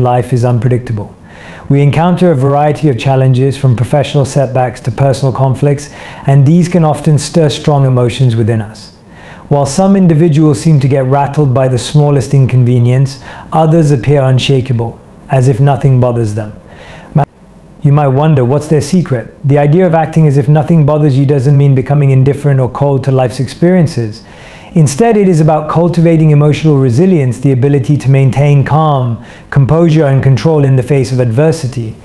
Life is unpredictable. We encounter a variety of challenges, from professional setbacks to personal conflicts, and these can often stir strong emotions within us. While some individuals seem to get rattled by the smallest inconvenience, others appear unshakable, as if nothing bothers them. You might wonder, what's their secret? The idea of acting as if nothing bothers you doesn't mean becoming indifferent or cold to life's experiences. Instead, it is about cultivating emotional resilience, the ability to maintain calm, composure, and control in the face of adversity.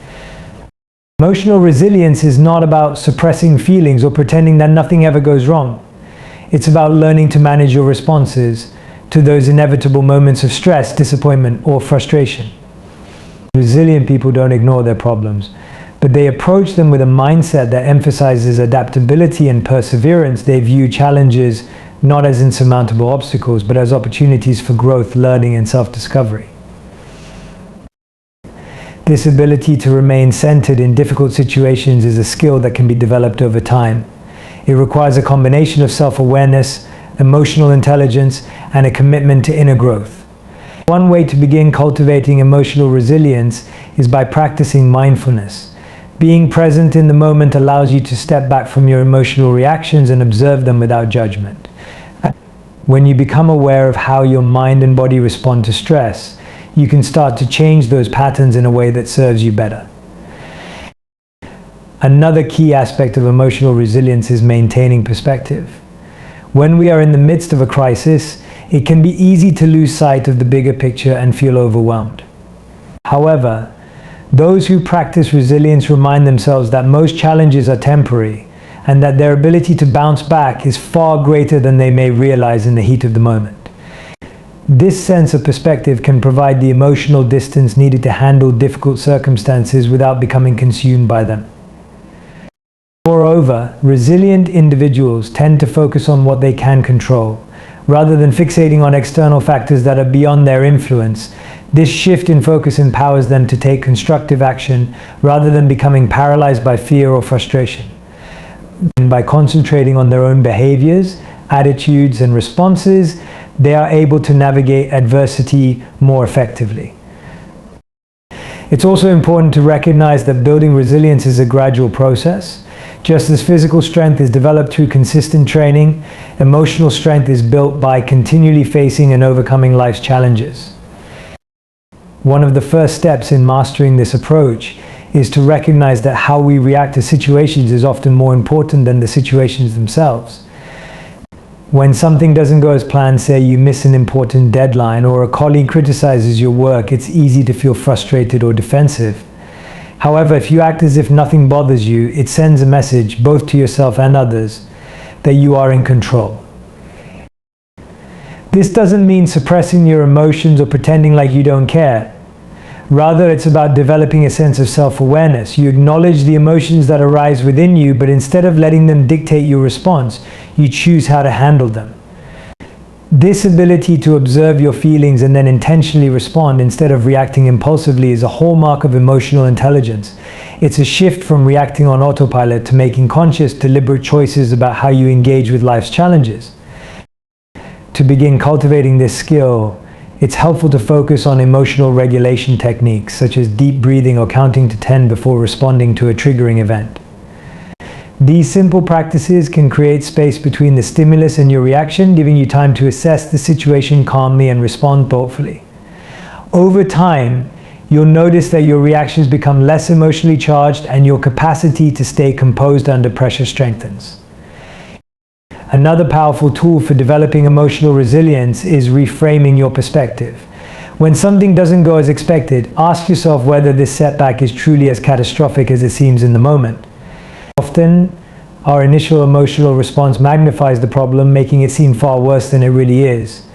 Emotional resilience is not about suppressing feelings or pretending that nothing ever goes wrong. It's about learning to manage your responses to those inevitable moments of stress, disappointment, or frustration. Resilient people don't ignore their problems, but they approach them with a mindset that emphasizes adaptability and perseverance. They view challenges not as insurmountable obstacles, but as opportunities for growth, learning, and self-discovery. This ability to remain centered in difficult situations is a skill that can be developed over time. It requires a combination of self-awareness, emotional intelligence, and a commitment to inner growth. One way to begin cultivating emotional resilience is by practicing mindfulness. Being present in the moment allows you to step back from your emotional reactions and observe them without judgment. When you become aware of how your mind and body respond to stress, you can start to change those patterns in a way that serves you better. Another key aspect of emotional resilience is maintaining perspective. When we are in the midst of a crisis, it can be easy to lose sight of the bigger picture and feel overwhelmed. However, those who practice resilience remind themselves that most challenges are temporary and that their ability to bounce back is far greater than they may realize in the heat of the moment. This sense of perspective can provide the emotional distance needed to handle difficult circumstances without becoming consumed by them. Moreover, resilient individuals tend to focus on what they can control, rather than fixating on external factors that are beyond their influence. This shift in focus empowers them to take constructive action rather than becoming paralyzed by fear or frustration. And by concentrating on their own behaviors, attitudes, and responses, they are able to navigate adversity more effectively. It's also important to recognize that building resilience is a gradual process. Just as physical strength is developed through consistent training, emotional strength is built by continually facing and overcoming life's challenges. One of the first steps in mastering this approach is to recognize that how we react to situations is often more important than the situations themselves. When something doesn't go as planned, say you miss an important deadline or a colleague criticizes your work, it's easy to feel frustrated or defensive. However, if you act as if nothing bothers you, it sends a message, both to yourself and others, that you are in control. This doesn't mean suppressing your emotions or pretending like you don't care. Rather, it's about developing a sense of self-awareness. You acknowledge the emotions that arise within you, but instead of letting them dictate your response, you choose how to handle them. This ability to observe your feelings and then intentionally respond instead of reacting impulsively is a hallmark of emotional intelligence. It's a shift from reacting on autopilot to making conscious, deliberate choices about how you engage with life's challenges. To begin cultivating this skill, it's helpful to focus on emotional regulation techniques such as deep breathing or counting to 10 before responding to a triggering event. These simple practices can create space between the stimulus and your reaction, giving you time to assess the situation calmly and respond thoughtfully. Over time, you'll notice that your reactions become less emotionally charged and your capacity to stay composed under pressure strengthens. Another powerful tool for developing emotional resilience is reframing your perspective. When something doesn't go as expected, ask yourself whether this setback is truly as catastrophic as it seems in the moment. Often, our initial emotional response magnifies the problem, making it seem far worse than it really is.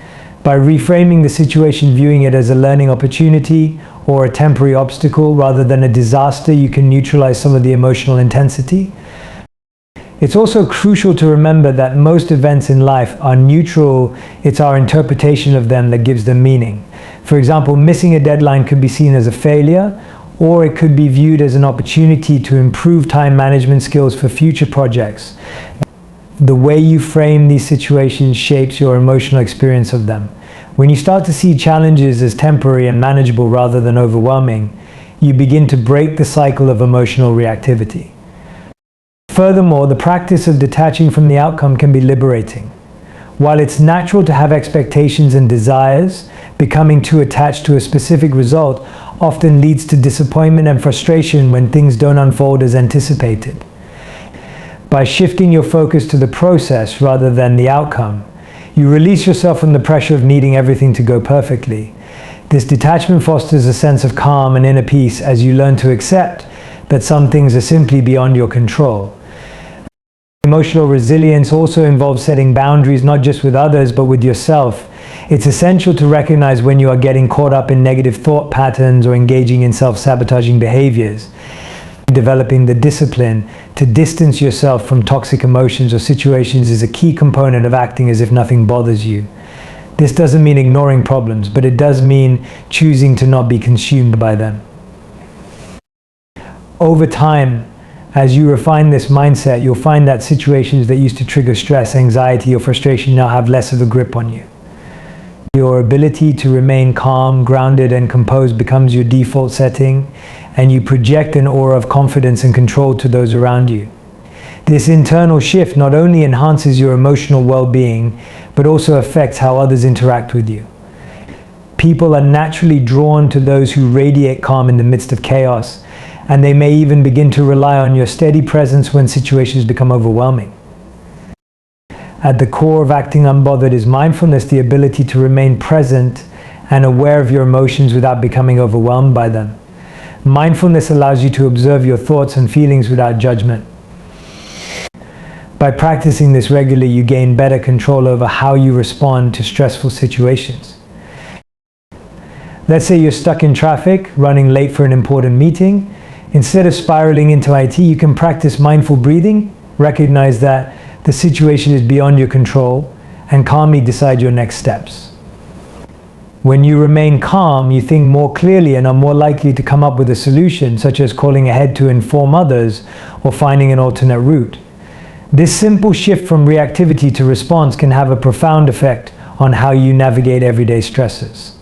By reframing the situation, viewing it as a learning opportunity or a temporary obstacle rather than a disaster, you can neutralize some of the emotional intensity. It's also crucial to remember that most events in life are neutral. It's our interpretation of them that gives them meaning. For example, missing a deadline could be seen as a failure, or it could be viewed as an opportunity to improve time management skills for future projects. The way you frame these situations shapes your emotional experience of them. When you start to see challenges as temporary and manageable rather than overwhelming, you begin to break the cycle of emotional reactivity. Furthermore, the practice of detaching from the outcome can be liberating. While it's natural to have expectations and desires, becoming too attached to a specific result often leads to disappointment and frustration when things don't unfold as anticipated. By shifting your focus to the process rather than the outcome, you release yourself from the pressure of needing everything to go perfectly. This detachment fosters a sense of calm and inner peace as you learn to accept that some things are simply beyond your control. Emotional resilience also involves setting boundaries not just with others but with yourself. It's essential to recognize when you are getting caught up in negative thought patterns or engaging in self-sabotaging behaviors. Developing the discipline to distance yourself from toxic emotions or situations is a key component of acting as if nothing bothers you. This doesn't mean ignoring problems, but it does mean choosing to not be consumed by them. Over time, as you refine this mindset, you'll find that situations that used to trigger stress, anxiety, or frustration now have less of a grip on you. Your ability to remain calm, grounded, and composed becomes your default setting, and you project an aura of confidence and control to those around you. This internal shift not only enhances your emotional well-being, but also affects how others interact with you. People are naturally drawn to those who radiate calm in the midst of chaos, and they may even begin to rely on your steady presence when situations become overwhelming. At the core of acting unbothered is mindfulness, the ability to remain present and aware of your emotions without becoming overwhelmed by them. Mindfulness allows you to observe your thoughts and feelings without judgment. By practicing this regularly, you gain better control over how you respond to stressful situations. Let's say you're stuck in traffic, running late for an important meeting. Instead of spiraling into IT, you can practice mindful breathing, recognize that the situation is beyond your control, and calmly decide your next steps. When you remain calm, you think more clearly and are more likely to come up with a solution, such as calling ahead to inform others or finding an alternate route. This simple shift from reactivity to response can have a profound effect on how you navigate everyday stresses.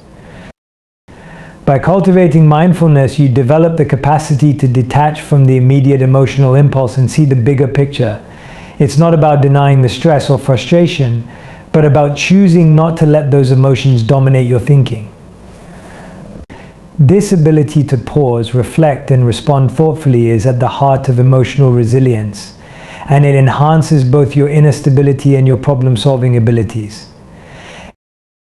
By cultivating mindfulness, you develop the capacity to detach from the immediate emotional impulse and see the bigger picture. It's not about denying the stress or frustration, but about choosing not to let those emotions dominate your thinking. This ability to pause, reflect, and respond thoughtfully is at the heart of emotional resilience, and it enhances both your inner stability and your problem-solving abilities.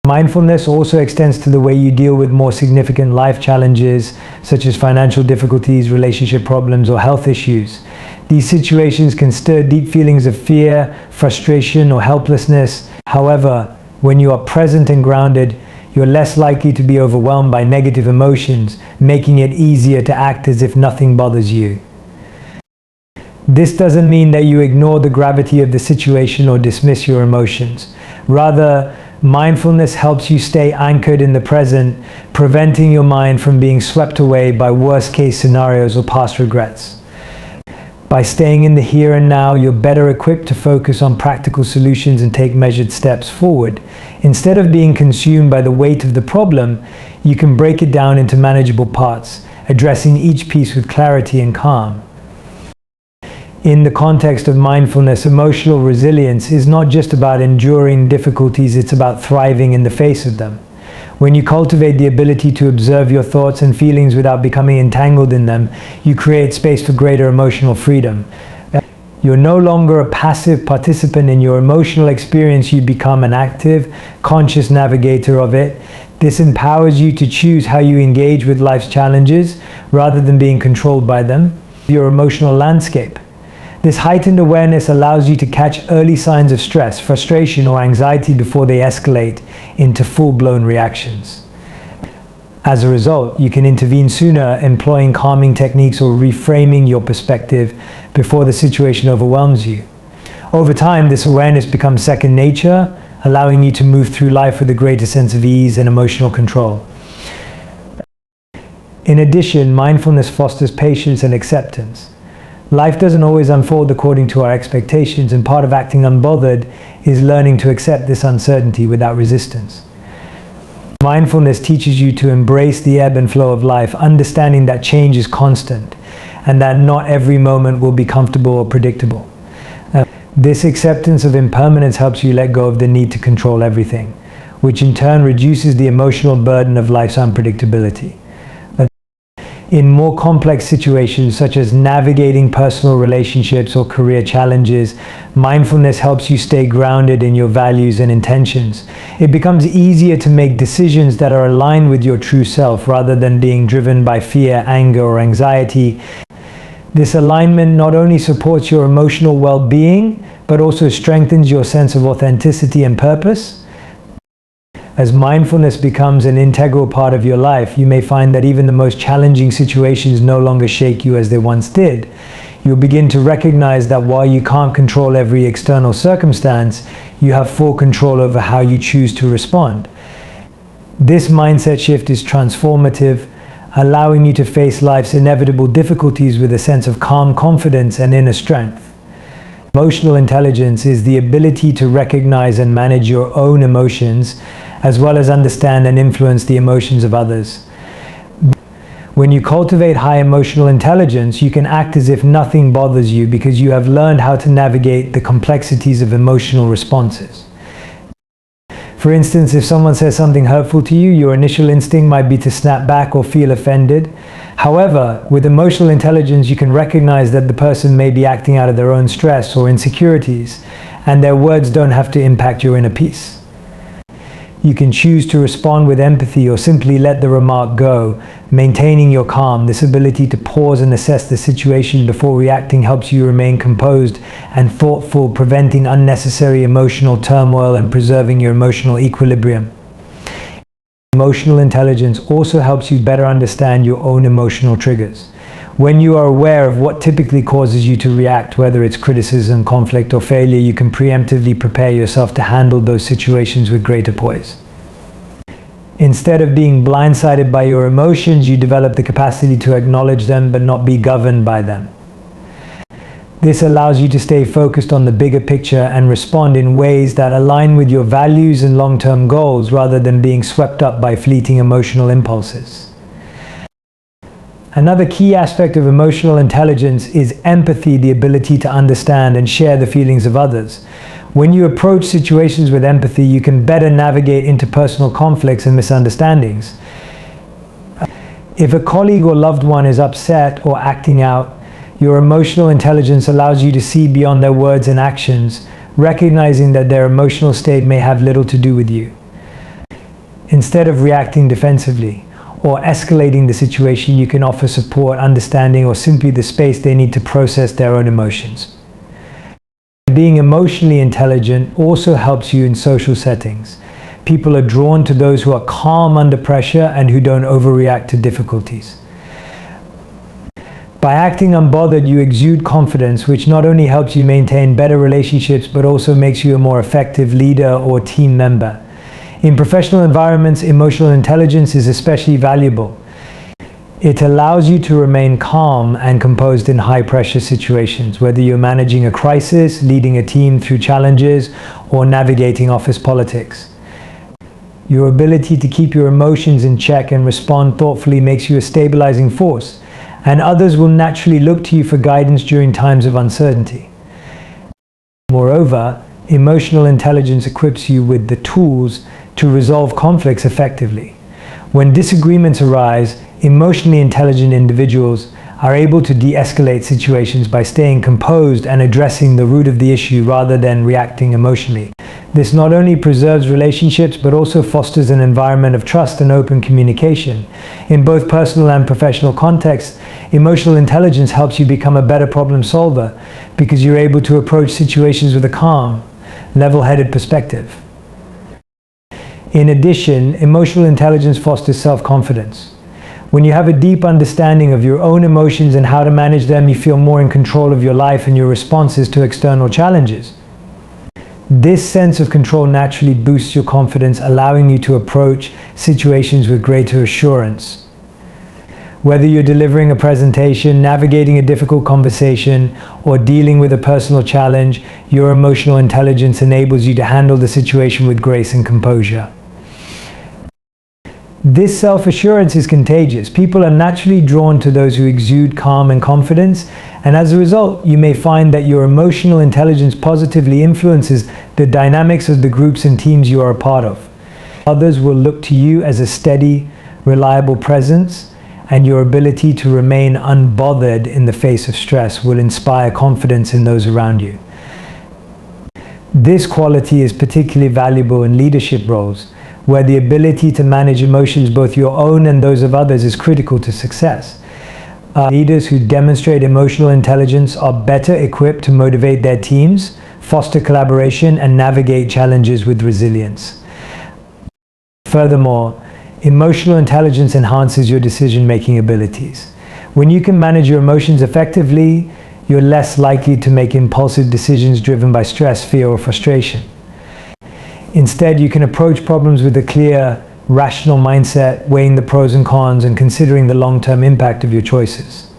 Mindfulness also extends to the way you deal with more significant life challenges, such as financial difficulties, relationship problems, or health issues. These situations can stir deep feelings of fear, frustration, or helplessness. However, when you are present and grounded, you're less likely to be overwhelmed by negative emotions, making it easier to act as if nothing bothers you. This doesn't mean that you ignore the gravity of the situation or dismiss your emotions. Rather, mindfulness helps you stay anchored in the present, preventing your mind from being swept away by worst-case scenarios or past regrets. By staying in the here and now, you're better equipped to focus on practical solutions and take measured steps forward. Instead of being consumed by the weight of the problem, you can break it down into manageable parts, addressing each piece with clarity and calm. In the context of mindfulness, emotional resilience is not just about enduring difficulties, it's about thriving in the face of them. When you cultivate the ability to observe your thoughts and feelings without becoming entangled in them, you create space for greater emotional freedom. You're no longer a passive participant in your emotional experience, you become an active, conscious navigator of it. This empowers you to choose how you engage with life's challenges rather than being controlled by them. Your emotional landscape. This heightened awareness allows you to catch early signs of stress, frustration, or anxiety before they escalate into full-blown reactions. As a result, you can intervene sooner, employing calming techniques or reframing your perspective before the situation overwhelms you. Over time, this awareness becomes second nature, allowing you to move through life with a greater sense of ease and emotional control. In addition, mindfulness fosters patience and acceptance. Life doesn't always unfold according to our expectations, and part of acting unbothered is learning to accept this uncertainty without resistance. Mindfulness teaches you to embrace the ebb and flow of life, understanding that change is constant and that not every moment will be comfortable or predictable. This acceptance of impermanence helps you let go of the need to control everything, which in turn reduces the emotional burden of life's unpredictability. In more complex situations, such as navigating personal relationships or career challenges, mindfulness helps you stay grounded in your values and intentions. It becomes easier to make decisions that are aligned with your true self rather than being driven by fear, anger, or anxiety. This alignment not only supports your emotional well-being, but also strengthens your sense of authenticity and purpose. As mindfulness becomes an integral part of your life, you may find that even the most challenging situations no longer shake you as they once did. You'll begin to recognize that while you can't control every external circumstance, you have full control over how you choose to respond. This mindset shift is transformative, allowing you to face life's inevitable difficulties with a sense of calm confidence and inner strength. Emotional intelligence is the ability to recognize and manage your own emotions, as well as understand and influence the emotions of others. When you cultivate high emotional intelligence, you can act as if nothing bothers you because you have learned how to navigate the complexities of emotional responses. For instance, if someone says something hurtful to you, your initial instinct might be to snap back or feel offended. However, with emotional intelligence, you can recognize that the person may be acting out of their own stress or insecurities, and their words don't have to impact your inner peace. You can choose to respond with empathy or simply let the remark go, maintaining your calm. This ability to pause and assess the situation before reacting helps you remain composed and thoughtful, preventing unnecessary emotional turmoil and preserving your emotional equilibrium. Emotional intelligence also helps you better understand your own emotional triggers. When you are aware of what typically causes you to react, whether it's criticism, conflict, or failure, you can preemptively prepare yourself to handle those situations with greater poise. Instead of being blindsided by your emotions, you develop the capacity to acknowledge them but not be governed by them. This allows you to stay focused on the bigger picture and respond in ways that align with your values and long-term goals rather than being swept up by fleeting emotional impulses. Another key aspect of emotional intelligence is empathy, the ability to understand and share the feelings of others. When you approach situations with empathy, you can better navigate interpersonal conflicts and misunderstandings. If a colleague or loved one is upset or acting out, your emotional intelligence allows you to see beyond their words and actions, recognizing that their emotional state may have little to do with you. Instead of reacting defensively or escalating the situation, you can offer support, understanding, or simply the space they need to process their own emotions. Being emotionally intelligent also helps you in social settings. People are drawn to those who are calm under pressure and who don't overreact to difficulties. By acting unbothered, you exude confidence, which not only helps you maintain better relationships, but also makes you a more effective leader or team member. In professional environments, emotional intelligence is especially valuable. It allows you to remain calm and composed in high-pressure situations, whether you're managing a crisis, leading a team through challenges, or navigating office politics. Your ability to keep your emotions in check and respond thoughtfully makes you a stabilizing force, and others will naturally look to you for guidance during times of uncertainty. Moreover, emotional intelligence equips you with the tools to resolve conflicts effectively. When disagreements arise, emotionally intelligent individuals are able to de-escalate situations by staying composed and addressing the root of the issue rather than reacting emotionally. This not only preserves relationships but also fosters an environment of trust and open communication. In both personal and professional contexts, emotional intelligence helps you become a better problem solver because you're able to approach situations with a calm, level-headed perspective. In addition, emotional intelligence fosters self-confidence. When you have a deep understanding of your own emotions and how to manage them, you feel more in control of your life and your responses to external challenges. This sense of control naturally boosts your confidence, allowing you to approach situations with greater assurance. Whether you're delivering a presentation, navigating a difficult conversation, or dealing with a personal challenge, your emotional intelligence enables you to handle the situation with grace and composure. This self-assurance is contagious. People are naturally drawn to those who exude calm and confidence, and as a result, you may find that your emotional intelligence positively influences the dynamics of the groups and teams you are a part of. Others will look to you as a steady, reliable presence, and your ability to remain unbothered in the face of stress will inspire confidence in those around you. This quality is particularly valuable in leadership roles, where the ability to manage emotions, both your own and those of others, is critical to success. Leaders who demonstrate emotional intelligence are better equipped to motivate their teams, foster collaboration, and navigate challenges with resilience. Furthermore, emotional intelligence enhances your decision-making abilities. When you can manage your emotions effectively, you're less likely to make impulsive decisions driven by stress, fear, or frustration. Instead, you can approach problems with a clear, rational mindset, weighing the pros and cons and considering the long-term impact of your choices.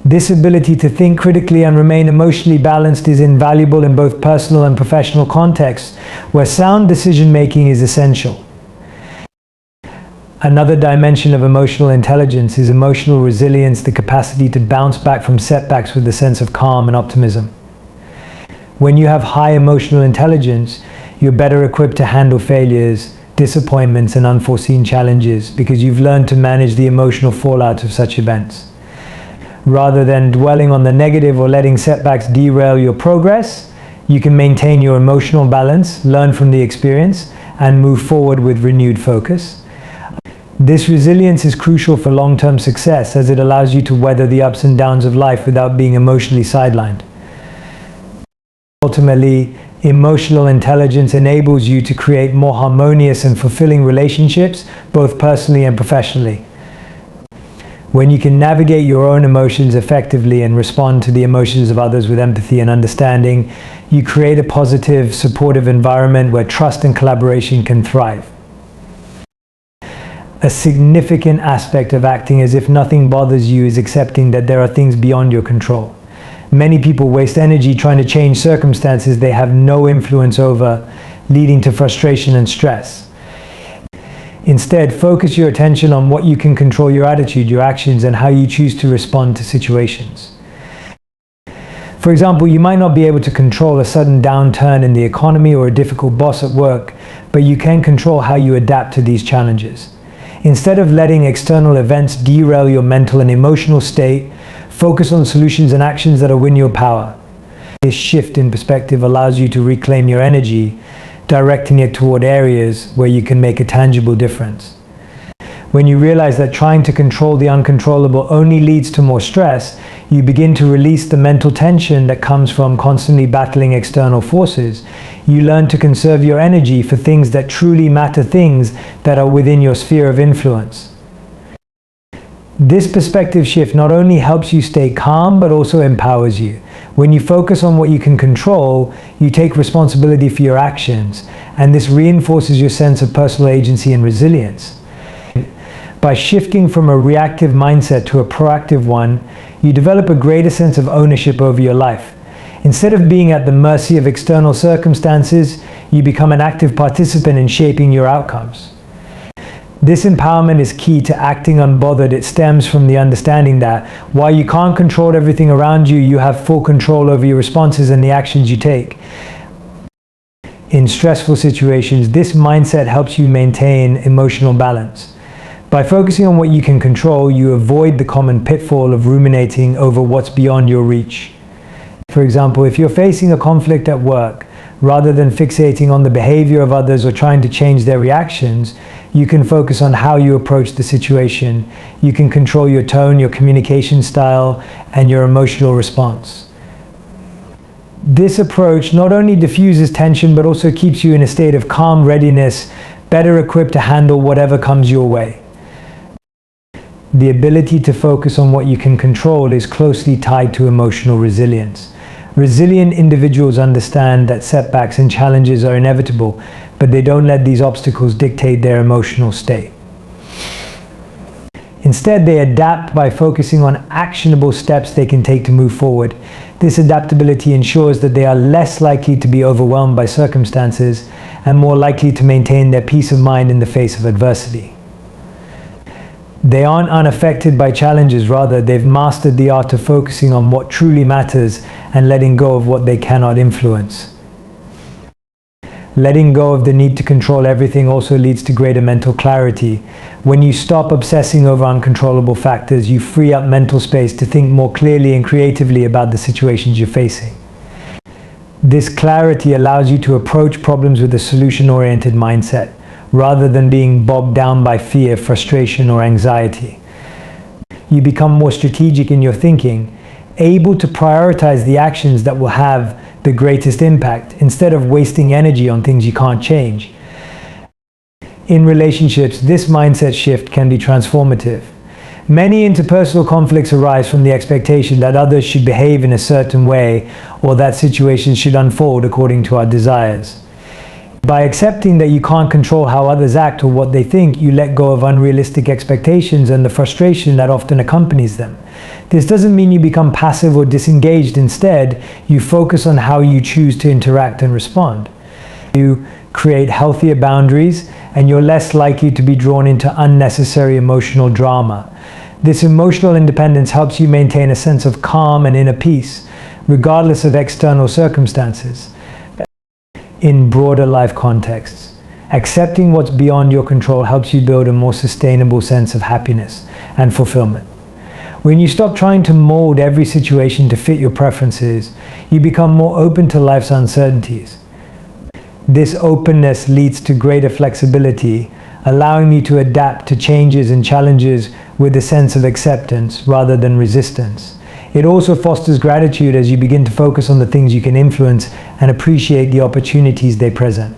This ability to think critically and remain emotionally balanced is invaluable in both personal and professional contexts, where sound decision-making is essential. Another dimension of emotional intelligence is emotional resilience, the capacity to bounce back from setbacks with a sense of calm and optimism. When you have high emotional intelligence, you're better equipped to handle failures, disappointments, and unforeseen challenges because you've learned to manage the emotional fallout of such events. Rather than dwelling on the negative or letting setbacks derail your progress, you can maintain your emotional balance, learn from the experience, and move forward with renewed focus. This resilience is crucial for long-term success as it allows you to weather the ups and downs of life without being emotionally sidelined. Ultimately, emotional intelligence enables you to create more harmonious and fulfilling relationships, both personally and professionally. When you can navigate your own emotions effectively and respond to the emotions of others with empathy and understanding, you create a positive, supportive environment where trust and collaboration can thrive. A significant aspect of acting as if nothing bothers you is accepting that there are things beyond your control. Many people waste energy trying to change circumstances they have no influence over, leading to frustration and stress. Instead, focus your attention on what you can control: your attitude, your actions, and how you choose to respond to situations. For example, you might not be able to control a sudden downturn in the economy or a difficult boss at work, but you can control how you adapt to these challenges. Instead of letting external events derail your mental and emotional state, focus on solutions and actions that are within your power. This shift in perspective allows you to reclaim your energy, directing it toward areas where you can make a tangible difference. When you realize that trying to control the uncontrollable only leads to more stress, you begin to release the mental tension that comes from constantly battling external forces. You learn to conserve your energy for things that truly matter, things that are within your sphere of influence. This perspective shift not only helps you stay calm, but also empowers you. When you focus on what you can control, you take responsibility for your actions, and this reinforces your sense of personal agency and resilience. By shifting from a reactive mindset to a proactive one, you develop a greater sense of ownership over your life. Instead of being at the mercy of external circumstances, you become an active participant in shaping your outcomes. This empowerment is key to acting unbothered. It stems from the understanding that while you can't control everything around you, you have full control over your responses and the actions you take. In stressful situations, this mindset helps you maintain emotional balance. By focusing on what you can control, you avoid the common pitfall of ruminating over what's beyond your reach. For example, if you're facing a conflict at work, rather than fixating on the behavior of others or trying to change their reactions, you can focus on how you approach the situation. You can control your tone, your communication style, and your emotional response. This approach not only diffuses tension, but also keeps you in a state of calm readiness, better equipped to handle whatever comes your way. The ability to focus on what you can control is closely tied to emotional resilience. Resilient individuals understand that setbacks and challenges are inevitable, but they don't let these obstacles dictate their emotional state. Instead, they adapt by focusing on actionable steps they can take to move forward. This adaptability ensures that they are less likely to be overwhelmed by circumstances and more likely to maintain their peace of mind in the face of adversity. They aren't unaffected by challenges, rather, they've mastered the art of focusing on what truly matters and letting go of what they cannot influence. Letting go of the need to control everything also leads to greater mental clarity. When you stop obsessing over uncontrollable factors, you free up mental space to think more clearly and creatively about the situations you're facing. This clarity allows you to approach problems with a solution-oriented mindset, rather than being bogged down by fear, frustration, or anxiety. You become more strategic in your thinking, able to prioritize the actions that will have the greatest impact, instead of wasting energy on things you can't change. In relationships, this mindset shift can be transformative. Many interpersonal conflicts arise from the expectation that others should behave in a certain way, or that situations should unfold according to our desires. By accepting that you can't control how others act or what they think, you let go of unrealistic expectations and the frustration that often accompanies them. This doesn't mean you become passive or disengaged. Instead, you focus on how you choose to interact and respond. You create healthier boundaries, and you're less likely to be drawn into unnecessary emotional drama. This emotional independence helps you maintain a sense of calm and inner peace, regardless of external circumstances. In broader life contexts, accepting what's beyond your control helps you build a more sustainable sense of happiness and fulfillment. When you stop trying to mold every situation to fit your preferences, you become more open to life's uncertainties. This openness leads to greater flexibility, allowing you to adapt to changes and challenges with a sense of acceptance rather than resistance. It also fosters gratitude as you begin to focus on the things you can influence and appreciate the opportunities they present.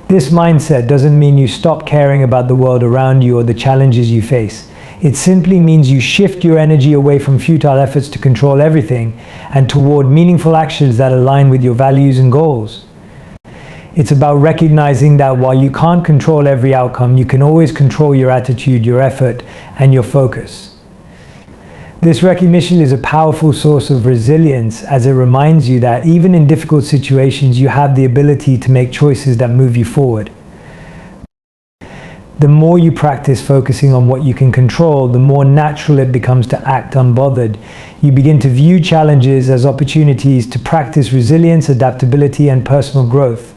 This mindset doesn't mean you stop caring about the world around you or the challenges you face. It simply means you shift your energy away from futile efforts to control everything and toward meaningful actions that align with your values and goals. It's about recognizing that while you can't control every outcome, you can always control your attitude, your effort, and your focus. This recognition is a powerful source of resilience, as it reminds you that even in difficult situations, you have the ability to make choices that move you forward. The more you practice focusing on what you can control, the more natural it becomes to act unbothered. You begin to view challenges as opportunities to practice resilience, adaptability, and personal growth.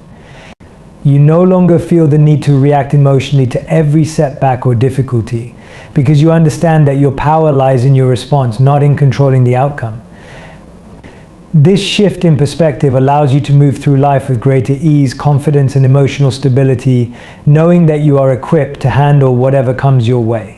You no longer feel the need to react emotionally to every setback or difficulty, because you understand that your power lies in your response, not in controlling the outcome. This shift in perspective allows you to move through life with greater ease, confidence, and emotional stability, knowing that you are equipped to handle whatever comes your way.